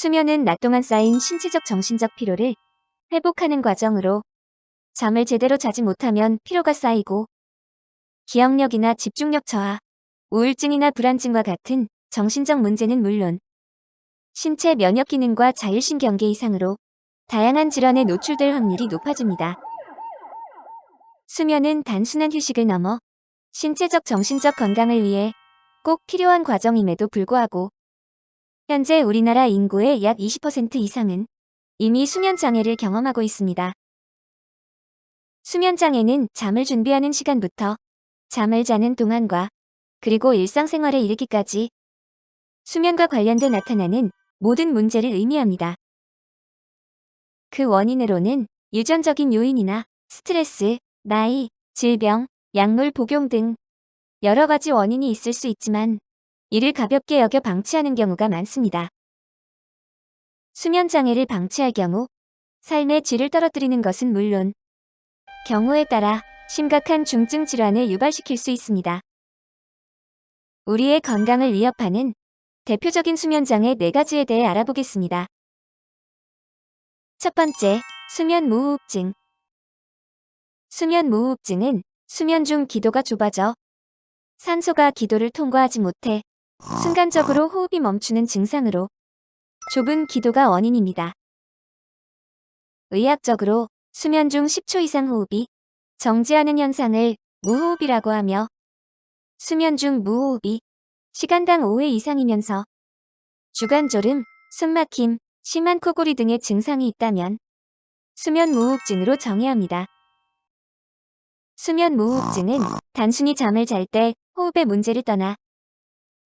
수면은 낮 동안 쌓인 신체적 정신적 피로를 회복하는 과정으로 잠을 제대로 자지 못하면 피로가 쌓이고 기억력이나 집중력 저하, 우울증이나 불안증과 같은 정신적 문제는 물론 신체 면역 기능과 자율신경계 이상으로 다양한 질환에 노출될 확률이 높아집니다. 수면은 단순한 휴식을 넘어 신체적 정신적 건강을 위해 꼭 필요한 과정임에도 불구하고 현재 우리나라 인구의 약 20% 이상은 이미 수면장애를 경험하고 있습니다. 수면장애는 잠을 준비하는 시간부터 잠을 자는 동안과 그리고 일상생활에 이르기까지 수면과 관련돼 나타나는 모든 문제를 의미합니다. 그 원인으로는 유전적인 요인이나 스트레스, 나이, 질병, 약물 복용 등 여러 가지 원인이 있을 수 있지만 이를 가볍게 여겨 방치하는 경우가 많습니다. 수면장애를 방치할 경우 삶의 질을 떨어뜨리는 것은 물론 경우에 따라 심각한 중증 질환을 유발시킬 수 있습니다. 우리의 건강을 위협하는 대표적인 수면장애 4가지에 대해 알아보겠습니다. 첫 번째, 수면무호흡증. 수면무호흡증은 수면 중 기도가 좁아져 산소가 기도를 통과하지 못해 순간적으로 호흡이 멈추는 증상으로 좁은 기도가 원인입니다. 의학적으로 수면 중 10초 이상 호흡이 정지하는 현상을 무호흡이라고 하며 수면 중 무호흡이 시간당 5회 이상이면서 주간졸음, 숨막힘, 심한 코골이 등의 증상이 있다면 수면무호흡증으로 정의합니다. 수면무호흡증은 단순히 잠을 잘 때 호흡의 문제를 떠나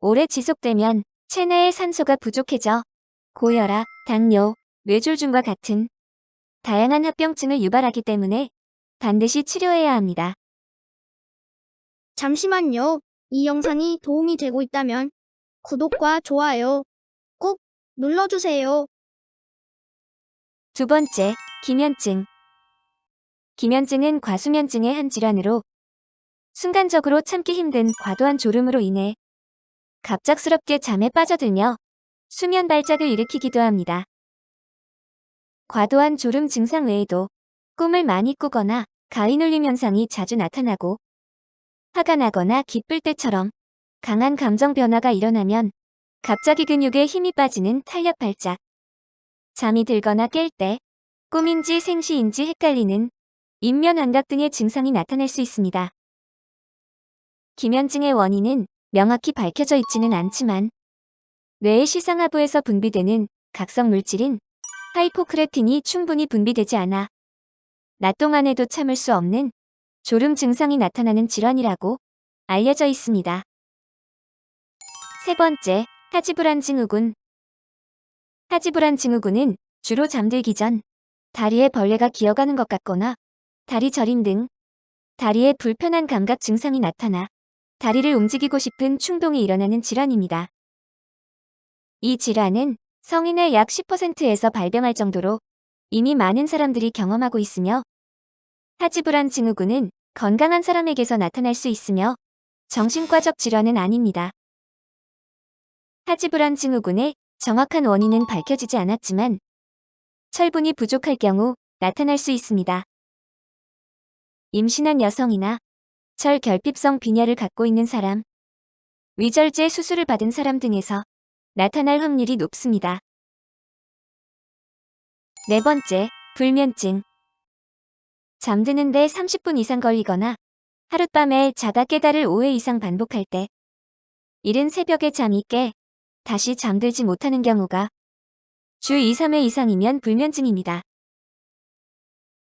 오래 지속되면 체내의 산소가 부족해져 고혈압, 당뇨, 뇌졸중과 같은 다양한 합병증을 유발하기 때문에 반드시 치료해야 합니다. 잠시만요. 이 영상이 도움이 되고 있다면 구독과 좋아요 꼭 눌러주세요. 두 번째, 기면증. 기면증은 과수면증의 한 질환으로 순간적으로 참기 힘든 과도한 졸음으로 인해 갑작스럽게 잠에 빠져들며 수면 발작을 일으키기도 합니다. 과도한 졸음 증상 외에도 꿈을 많이 꾸거나 가위 눌림 현상이 자주 나타나고 화가 나거나 기쁠 때처럼 강한 감정 변화가 일어나면 갑자기 근육에 힘이 빠지는 탄력 발작, 잠이 들거나 깰 때 꿈인지 생시인지 헷갈리는 인면 환각 등의 증상이 나타날 수 있습니다. 기면증의 원인은 명확히 밝혀져 있지는 않지만 뇌의 시상하부에서 분비되는 각성 물질인 하이포크레틴이 충분히 분비되지 않아 낮 동안에도 참을 수 없는 졸음 증상이 나타나는 질환이라고 알려져 있습니다. 세 번째, 하지불안 증후군. 하지불안 증후군은 주로 잠들기 전 다리에 벌레가 기어가는 것 같거나 다리 저림 등 다리에 불편한 감각 증상이 나타나 다리를 움직이고 싶은 충동이 일어나는 질환입니다. 이 질환은 성인의 약 10%에서 발병할 정도로 이미 많은 사람들이 경험하고 있으며 하지불안 증후군은 건강한 사람에게서 나타날 수 있으며 정신과적 질환은 아닙니다. 하지불안 증후군의 정확한 원인은 밝혀지지 않았지만 철분이 부족할 경우 나타날 수 있습니다. 임신한 여성이나 철결핍성 빈혈을 갖고 있는 사람, 위절제 수술을 받은 사람 등에서 나타날 확률이 높습니다. 네 번째, 불면증. 잠드는데 30분 이상 걸리거나 하룻밤에 자다 깨다를 5회 이상 반복할 때 이른 새벽에 잠이 깨 다시 잠들지 못하는 경우가 주 2, 3회 이상이면 불면증입니다.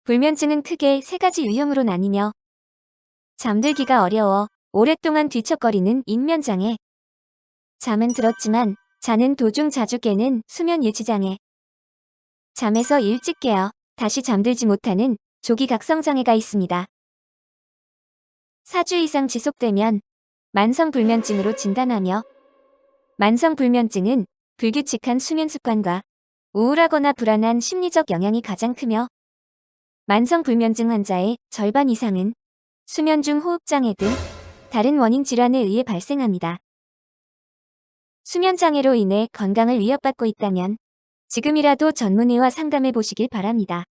불면증은 크게 3가지 유형으로 나뉘며 잠들기가 어려워 오랫동안 뒤척거리는 인면장애, 잠은 들었지만 자는 도중 자주 깨는 수면 유지장애, 잠에서 일찍 깨어 다시 잠들지 못하는 조기각성장애가 있습니다. 4주 이상 지속되면 만성불면증으로 진단하며 만성불면증은 불규칙한 수면 습관과 우울하거나 불안한 심리적 영향이 가장 크며 만성불면증 환자의 절반 이상은 수면 중 호흡장애 등 다른 원인 질환에 의해 발생합니다. 수면장애로 인해 건강을 위협받고 있다면 지금이라도 전문의와 상담해 보시길 바랍니다.